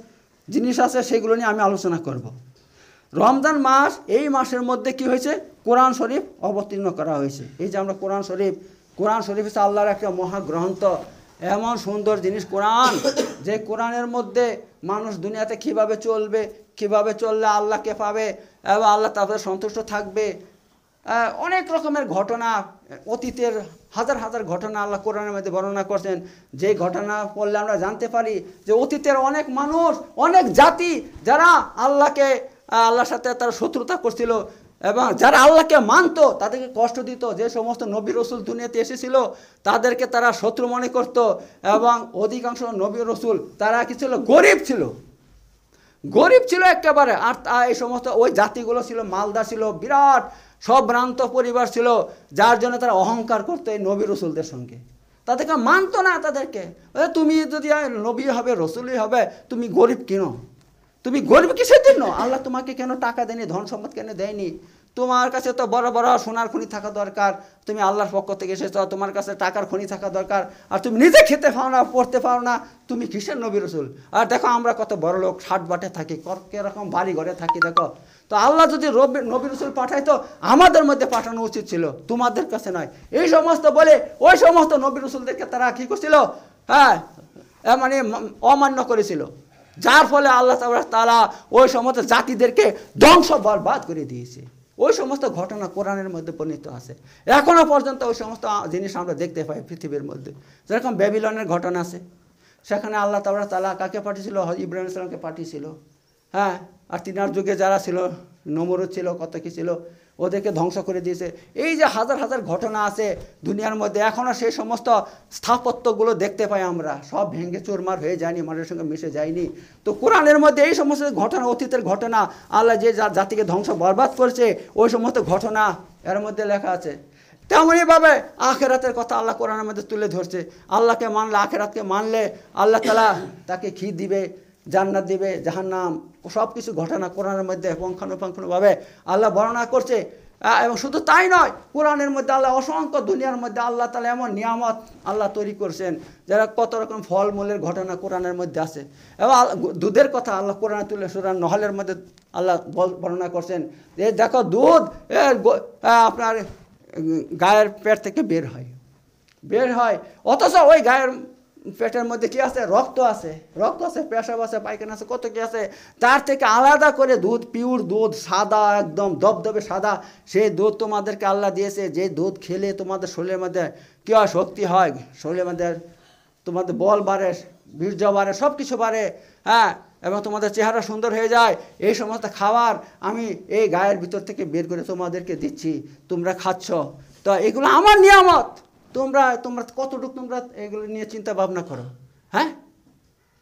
জিনিস আছে, সেগুলো নিয়ে আমি আলোচনা করব। রমজান মাস, এই মাসের মধ্যে কি হয়েছে, কোরআন শরীফ অবতীর্ণ করা হয়েছে। এই যে আমরা কোরআন শরীফ হচ্ছে আল্লাহর একটা মহাগ্রন্থ, এমন সুন্দর জিনিস কোরআন, যে কোরআনের মধ্যে মানুষ দুনিয়াতে কিভাবে চলবে, কিভাবে চললে আল্লাহকে পাবে এবং আল্লাহ তাদের সন্তুষ্ট থাকবে, অনেক রকমের ঘটনা, অতীতের হাজার হাজার ঘটনা আল্লাহ কোরআনের মধ্যে বর্ণনা করছেন। যে ঘটনা পড়লে আমরা জানতে পারি যে অতীতের অনেক মানুষ, অনেক জাতি, যারা আল্লাহর সাথে তারা শত্রুতা করছিল এবং যারা আল্লাহকে মানতো তাদেরকে কষ্ট দিত। যে সমস্ত নবী রসুল দুনিয়াতে এসেছিল তাদেরকে তারা শত্রু মনে করত, এবং অধিকাংশ নবী রসুল তারা কি ছিল, গরিব ছিল একেবারে। আর এই সমস্ত ওই জাতিগুলো ছিল মালদা, ছিল বিরাট সব ভ্রান্ত পরিবার ছিল, যার জন্য তারা অহংকার করতো এই নবী রসুলদের সঙ্গে, তাদেরকে মানতো না। তাদেরকে তুমি যদি নবী হবে, রসুলই হবে, তুমি গরিব কেন, তুমি গরিব কিসের জন্য, আল্লাহ তোমাকে কেন টাকা দেয়নি, ধন সম্পদ কেন দেয়নি, তোমার কাছে তো বড় বড় সোনার খনি থাকা দরকার, তুমি আল্লাহর পক্ষ থেকে এসেছো, তোমার কাছে টাকার খনি থাকা দরকার, আর তুমি নিজে খেতে পাও না, পড়তে পাও না, তুমি কিসের নবী রসুল। আর দেখো আমরা কত বড় লোক, ষাট বাটে থাকি, কিরকম বাড়ি ঘরে থাকি দেখো। তো আল্লাহ যদি নবী রসুল পাঠাইতো, আমাদের মধ্যে পাঠানো উচিত ছিল, তোমাদের কাছে নয়। এই সমস্ত বলে ওই সমস্ত নবী রসুলদেরকে তারা কী করছিল, হ্যাঁ, মানে অমান্য করেছিল, যার ফলে আল্লাহ তাআলা ওই সমস্ত জাতিদেরকে ধ্বংস বরবাদ করে দিয়েছে। ওই সমস্ত ঘটনা কোরআনের মধ্যে বর্ণিত আছে। এখনও পর্যন্ত ওই সমস্ত জিনিস আমরা দেখতে পাই পৃথিবীর মধ্যে। যেরকম ব্যাবিলনের ঘটনা আছে, সেখানে আল্লাহ তাআলা কাকে পাঠিয়েছিল, ইব্রাহিম আলাইহিস পাঠিয়েছিল। হ্যাঁ, আর তিনার যুগে যারা ছিল, নমরুদ ছিল, কত কি ছিল, ওদেরকে ধ্বংস করে দিয়েছে। এই যে হাজার হাজার ঘটনা আছে দুনিয়ার মধ্যে, এখনও সেই সমস্ত স্থাপত্যগুলো দেখতে পাই আমরা, সব ভেঙে চুরমার হয়ে যায়নি, মানুষের সঙ্গে মিশে যায়নি। তো কোরআনের মধ্যে এই সমস্ত ঘটনা, অতীতের ঘটনা, আল্লাহ যে জাতিকে ধ্বংস বরবাদ করছে, ওই সমস্ত ঘটনা এর মধ্যে লেখা আছে। তেমনইভাবে আখেরাতের কথা আল্লাহ কোরআনের মধ্যে তুলে ধরছে। আল্লাহকে মানলে, আখেরাতকে মানলে আল্লাহ তাআলা তাকে কি দিবে, জান্নাত দিবে, জাহান্নাম, সব কিছু ঘটনা কোরআনের মধ্যে পুঙ্খানুপুঙ্খভাবে আল্লাহ বর্ণনা করছে। এবং শুধু তাই নয়, কোরআনের মধ্যে আল্লাহ অসংখ্য, দুনিয়ার মধ্যে আল্লাহ তাআলা এমন নিয়ামত আল্লাহ তৈরি করছেন, যারা কত রকম ফলমূলের ঘটনা কোরআনের মধ্যে আছে। এবং দুধের কথা আল্লাহ কোরআনে তুলে সূরা নহলের মধ্যে আল্লাহ বর্ণনা করছেন, যে দেখো দুধ আপনার গায়ের পেট থেকে বের হয়, অথচ ওই গায়ের পেটের মধ্যে কি আছে, রক্ত আছে, পেশাব আছে, পায়খানা আছে, কত কি আছে, তার থেকে আলাদা করে দুধ, পিওর দুধ, সাদা, একদম দবদবে সাদা, সেই দুধ তোমাদেরকে আল্লাহ দিয়েছে। যে দুধ খেলে তোমাদের শরীরের মধ্যে কী হয়, শক্তি হয়, শরীরের মধ্যে তোমাদের বল বাড়ে, বীর্য বাড়ে, সব কিছু বাড়ে, হ্যাঁ, এবং তোমাদের চেহারা সুন্দর হয়ে যায়। এই সমস্ত খাবার আমি এই গায়ের ভিতর থেকে বের করে তোমাদেরকে দিচ্ছি, তোমরা খাচ্ছ। তো এগুলো আমার নিয়ামত, তোমরা কতটুকু তোমরা এগুলো নিয়ে চিন্তা ভাবনা করো। হ্যাঁ,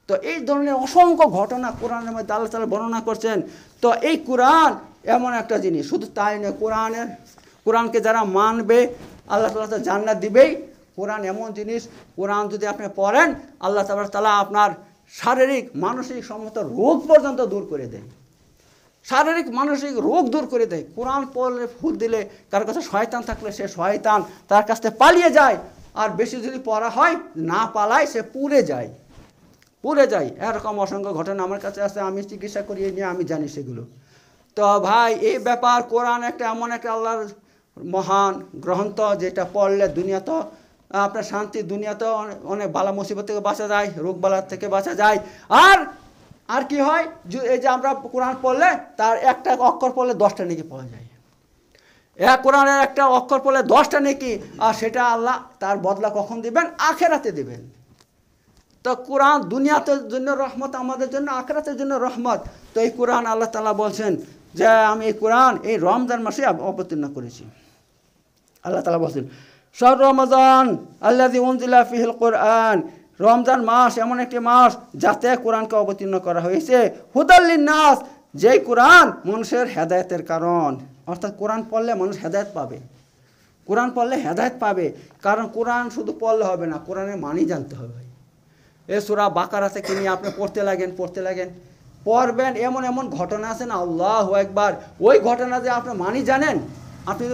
তো এই ধরনের অসংখ্য ঘটনা কোরআনের মধ্যে আল্লাহ তাআলা বর্ণনা করছেন। তো এই কোরআন, এমন একটা জিনিস। শুধু তাই নয়, কোরআনকে যারা মানবে আল্লাহ তাআলা তো জান্নাত দিবেই। কোরআন এমন জিনিস, কোরআন যদি আপনি পড়েন আল্লাহ তাআলা আপনার শারীরিক মানসিক সমস্ত রোগ পর্যন্ত দূর করে দেয়, শারীরিক মানসিক রোগ দূর করে দেয়। কোরআন পড়লে ফুল দিলে কার কাছে শয়তান থাকলে সে শয়তান তার কাছ থেকে পালিয়ে যায়, আর বেশি যদি পড়া হয় না পালায় সে পুড়ে যায়। এরকম অসংখ্য ঘটনা আমার কাছে আছে, আমি চিকিৎসা করিয়ে নিয়ে আমি জানি সেগুলো। তো ভাই এই ব্যাপার, কোরআন একটা এমন একটা আল্লাহর মহান গ্রন্থ যেটা পড়লে দুনিয়াতে আপনার শান্তি, দুনিয়াতে অনেক বালা মুসিবত থেকে বাঁচা যায়, রোগ বালার থেকে বাঁচা যায়। আর কি হয়, এই যে আমরা কোরআন পড়লে তার একটা অক্ষর পড়লে 10টা নেকি পাওয়া যায়। কোরআনের একটা অক্ষর পড়লে 10টা নেকি, আর সেটা আল্লাহ তার বদলা কখন দিবেন? আখেরাতে দিবেন। তো কোরআন দুনিয়াতের জন্য রহমত, আমাদের জন্য আখেরাতের জন্য রহমত। তো এই কোরআন আল্লাহ তাআলা বলছেন যে আমি এই কোরআন এই রমজান মাসে অবতীর্ণ করেছি। আল্লাহ তাআলা বলছেন শাহরু রমাজান আল্লাযী উনজিলা ফীহিল কুরআন, রমজান মাস এমন একটি মাস যাতে কোরআনকে অবতীর্ণ করা হয়েছে, হুদাল লিন্নাস, যেই কোরআন মানুষের হেদায়েতের কারণ। অর্থাৎ কোরআন পড়লে মানুষ হেদায়েত পাবে, কোরআন পড়লে হেদায়েত পাবে। কারণ কোরআন শুধু পড়লে হবে না, কোরআনের মানি জানতে হবে। এ সূরা বাকারা থেকে নিয়ে আপনি পড়তে লাগেন পড়বেন, এমন ঘটনা আছে না, আল্লাহু আকবার। ওই ঘটনা যে আপনি মানি জানেন, আপনি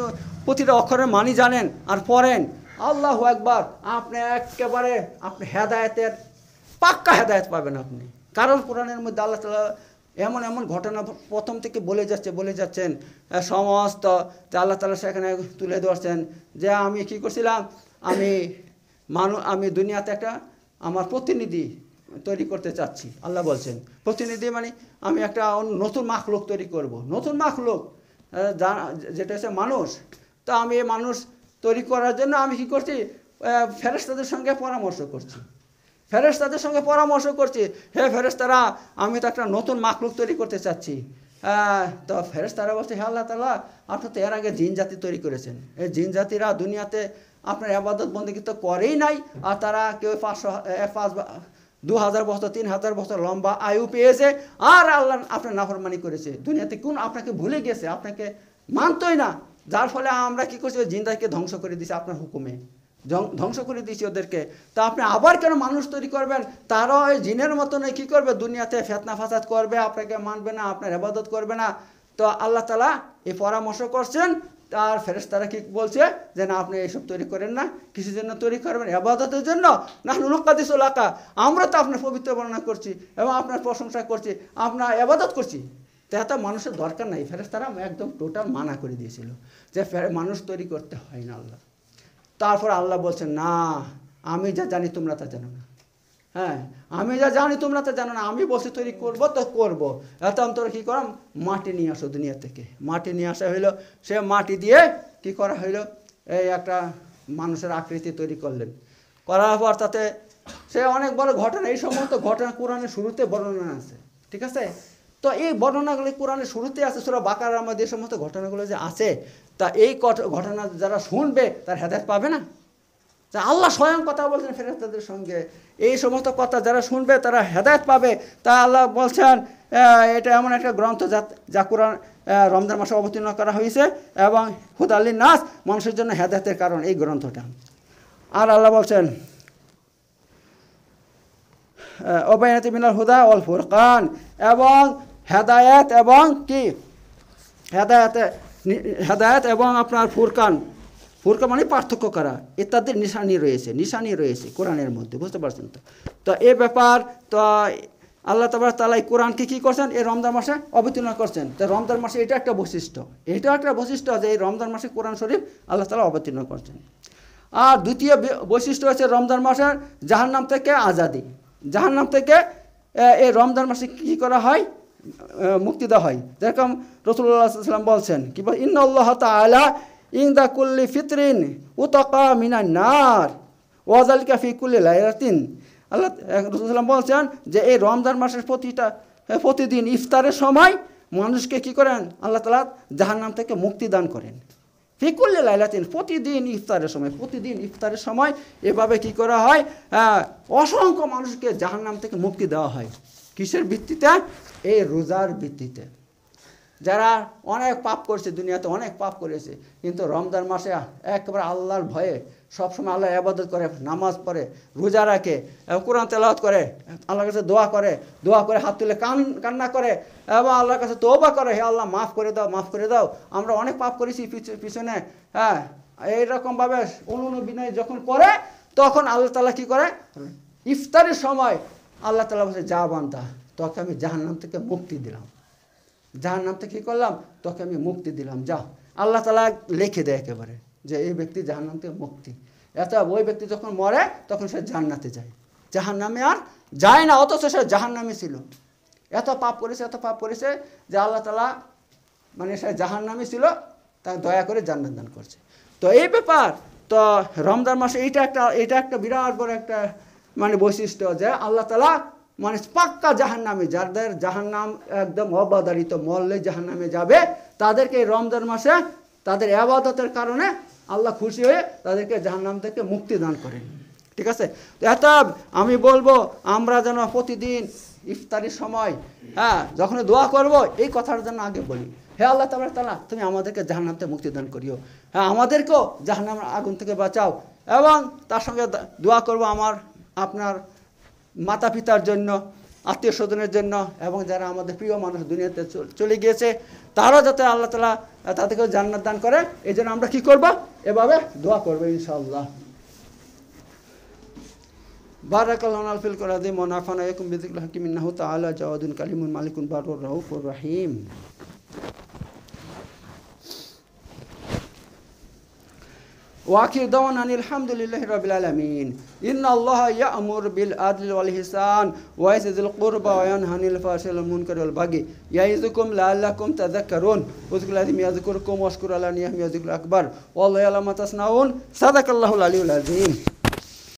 প্রতিটা অক্ষরের মানি জানেন আর পড়েন, আল্লাহু আকবার, আপনি একেবারে আপনি হেদায়েতের পাক্কা হেদায়েত পাবেন আপনি। কারণ কোরআনের মধ্যে আল্লাহ তাআলা এমন ঘটনা প্রথম থেকে বলে যাচ্ছেন সমস্ত, যে আল্লাহ তাআলা সেখানে তুলে ধরছেন যে আমি কি করছিলাম, আমি দুনিয়াতে একটা আমার প্রতিনিধি তৈরি করতে চাচ্ছি। আল্লাহ বলছেন প্রতিনিধি মানে আমি একটা নতুন মাখলুক তৈরি করব, নতুন মাখলুক যেটা হচ্ছে মানুষ। তো আমি এই মানুষ তৈরি করার জন্য আমি কি করছি, ফেরেশতাদের সঙ্গে পরামর্শ করছি। হে ফেরেশতারা, আমি তো একটা নতুন মাখলুক তৈরি করতে চাচ্ছি। তো ফেরেশতারা বলছে হে আল্লাহ তাআলা, আপনি তো এর আগে জিন জাতি তৈরি করেছেন। এই জিন জাতিরা দুনিয়াতে আপনার ইবাদত বন্দেগী তো করেই নাই, আর তারা কেউ 2000 বছর 3000 বছর লম্বা আয়ু পেয়েছে, আর আল্লাহ আপনার নাফরমানি করেছে। দুনিয়াতে কোন আপনাকে ভুলে গেছে, আপনাকে মানতই না। যার ফলে আমরা কি করছি, জিনদাকে ধ্বংস করে দিয়েছি, আপনার হুকুমে ধ্বংস করে দিয়েছি ওদেরকে। তা আপনি আবার কেন মানুষ তৈরি করবেন? তারাও ওই জিনের মতন কি করবে, দুনিয়াতে ফেতনা ফাসাদ করবে, আপনাকে মানবে না, আপনার ইবাদত করবে না। তো আল্লাহ তাআলা এই পরামর্শ করছেন, তার ফেরেশতারা কি বলছে যে না, আপনি এইসব তৈরি করেন না। কিসের জন্য তৈরি করবেন? ইবাদতের জন্য। নাহনু নুকাদ্দিসু লাকা, আমরা তো আপনার পবিত্র বর্ণনা করছি এবং আপনার প্রশংসা করছি, আপনার ইবাদত করছি। তো মানুষের দরকার নাই। ফেরেশতারা একদম টোটাল মানা করে দিয়েছিল যে মানুষ তৈরি করতে হয় না আল্লাহ। তারপর আল্লাহ বলছেন না, আমি যা জানি তোমরা তা জানো না। আমি যা জানি তোমরা তা জানো না। আমি বলছি তৈরি করবো তো করবো। এত তোরা কী করম, মাটি নিয়ে আসো দুনিয়া থেকে। মাটি নিয়ে আসা হইলো, সে মাটি দিয়ে কি করা হইলো, এই একটা মানুষের আকৃতি তৈরি করলেন। করার পর তাতে সে অনেক বড় ঘটনা, এই সমস্ত ঘটনা কোরআনের শুরুতে বর্ণনা আছে, ঠিক আছে। তো এই বর্ণনাগুলি কোরআনের শুরুতে আছে, সূরা বাকারার মধ্যে এই সমস্ত ঘটনাগুলো যে আছে, তা এই ঘটনা যারা শুনবে তার হেদায়েত পাবে না। তা আল্লাহ স্বয়ং কথা বলছেন ফেরেশতাদের সঙ্গে, এই সমস্ত কথা যারা শুনবে তারা হেদায়েত পাবে। তা আল্লাহ বলছেন এটা এমন একটা গ্রন্থ যা কোরআন রমজান মাসে অবতীর্ণ করা হয়েছে এবং হুদাল লিন্নাস, মানুষের জন্য হেদায়েতের কারণ এই গ্রন্থটা। আর আল্লাহ বলছেন ওবায়াতি মিনাল হুদা ওয়াল ফুরকান, এবং হেদায়েত এবং কি হেদায়েত এবং আপনার ফুরকান মানে পার্থক্য করা, ইত্যাদির নিশানি রয়েছে কোরআনের মধ্যে, বুঝতে পারছেন তো। তো এই ব্যাপার, তো আল্লাহ তাআলা এই কোরআনকে কী করছেন, এই রমজান মাসে অবতীর্ণ করছেন। তো রমজান মাসে এটা একটা বৈশিষ্ট্য যে এই রমজান মাসে কোরআন শরীফ আল্লাহ তাআলা অবতীর্ণ করছেন। আর দ্বিতীয় বৈশিষ্ট্য হচ্ছে রমজান মাসের জাহান্নাম থেকে আজাদি। জাহান্নাম থেকে এই রমজান মাসে কী করা হয়, মুক্তি দেওয়া হয়। যেরকম রাসূলুল্লাহ সাল্লাল্লাহু আলাইহি ওয়াসাল্লাম বলছেন কি বল, ইন্নাল্লাহ তাআলা ইনদা কুল্লি ফিতরিন উতাকা মিনান নার ওয়া যালিকা ফি কুল্লি লাইলাতিন। আল্লাহ রাসূলুল্লাহ বলছেন যে এই রমজান মাসের প্রতিদিন ইফতারের সময় মানুষকে কি করেন, আল্লাহ তাআলা জাহান্নাম থেকে মুক্তি দান করেন। ফি কুল্লি লাইলাতিন, প্রতিদিন ইফতারের সময় এভাবে কি করা হয়, অসংখ্য মানুষকে জাহান্নাম থেকে মুক্তি দেওয়া হয়। কিসের ভিত্তিতে? এই রোজার ভিত্তিতে। যারা অনেক পাপ করছে, দুনিয়াতে অনেক পাপ করেছে, কিন্তু রমজান মাসে একেবারে আল্লাহর ভয়ে সবসময় আল্লাহর ইবাদত করে, নামাজ পড়ে, রোজা রাখে, কোরআন তেলাওয়াত করে, আল্লাহর কাছে দোয়া করে হাত তুলে কান্না করে এবং আল্লাহর কাছে তওবা করে, হে আল্লাহ মাফ করে দাও, আমরা অনেক পাপ করেছি পিছনে। হ্যাঁ, এইরকমভাবে অনুনয় যখন করে, তখন আল্লাহ তাআলা কী করে, ইফতারের সময় আল্লাহ তাআলা বলছে, যা বান্দা, তোকে আমি জাহান্নাম থেকে মুক্তি দিলাম, জাহান্নাম থেকে কী করলাম, তোকে আমি মুক্তি দিলাম, যা। আল্লাহ তাআলা লিখে দেয় একেবারে যে এই ব্যক্তি জাহান্নাম থেকে মুক্তি। ওই ব্যক্তি যখন মরে তখন সে জান্নাতে যায়, জাহান্নামে আর যায় না, অথচ সে জাহান্নামে ছিল। এত পাপ করেছে যে আল্লাহ তাআলা মানে সে জাহান্নামে ছিল, তাকে দয়া করে জান্নাত দান করছে। তো এই ব্যাপার, তো রমজান মাসে এটা একটা বিরাট বড় একটা মানে বৈশিষ্ট্য যে আল্লাহ তাআলা মানে পাক্কা জাহান্নামে, যাদের জাহান্নাম একদম অবাধারিত, মরলে জাহান্নামে যাবে, তাদেরকে এই রমজান মাসে তাদের ইবাদতের কারণে আল্লাহ খুশি হয়ে তাদেরকে জাহান্নাম থেকে মুক্তি দান করেন। ঠিক আছে? তো এটা আমি বলবো আমরা যেন প্রতিদিন ইফতারির সময়, হ্যাঁ, যখন দোয়া করব, এই কথার জন্য আগে বলি, হে আল্লাহ তাআলা, তুমি আমাদেরকে জাহান্নাম থেকে মুক্তি দান করিও, হ্যাঁ, আমাদেরকেও জাহান্নামের আগুন থেকে বাঁচাও। এবং তার সঙ্গে দোয়া করব আপনার মাতা পিতার জন্য, আত্মীয় স্বজনের জন্য, এবং যারা আমাদের প্রিয় মানুষ দুনিয়াতে চলে গিয়েছে, তারাও যাতে আল্লাহ তাআলা তাদেরকেও জান্নাত দান করে, এই জন্য আমরা কী করবো, এভাবে দোয়া করবো ইনশাআল্লাহ। বারাকাল্লাহু ফিল কোরআনি ওয়া নাফা'না ইয়াকুম বিযিকরিল হাকিম ইন্নাহু তাআলা জাওয়াদুন কালিমুন মালিকুন বারুর রাউফুর রহিম। ওয়াখির দাওয়ানা আলহামদুলিল্লাহি রাব্বিল আলামিন। ইন্নাল্লাহা ইয়া'মুরু বিল আদলি ওয়াল ইহসান ওয়া ইয়া'তিল কুরবা ওয়া ইয়ানহা আনিল ফাহশাই ওয়াল মুনকারি ওয়াল বাগি ইয়া'iযুকুম লা'আল্লাকুম তাযাক্কারুন উযকুরুল্লাহি ইয়াযকুরুকুম ওয়াশকুরু আলা নি'আমিহি ওয়া যিকরুল আকবার ওয়াল্লাহু ইয়া'লামু মা তাসনাউন। সাদাকাল্লাহুল আলিয়্যুল আযীম।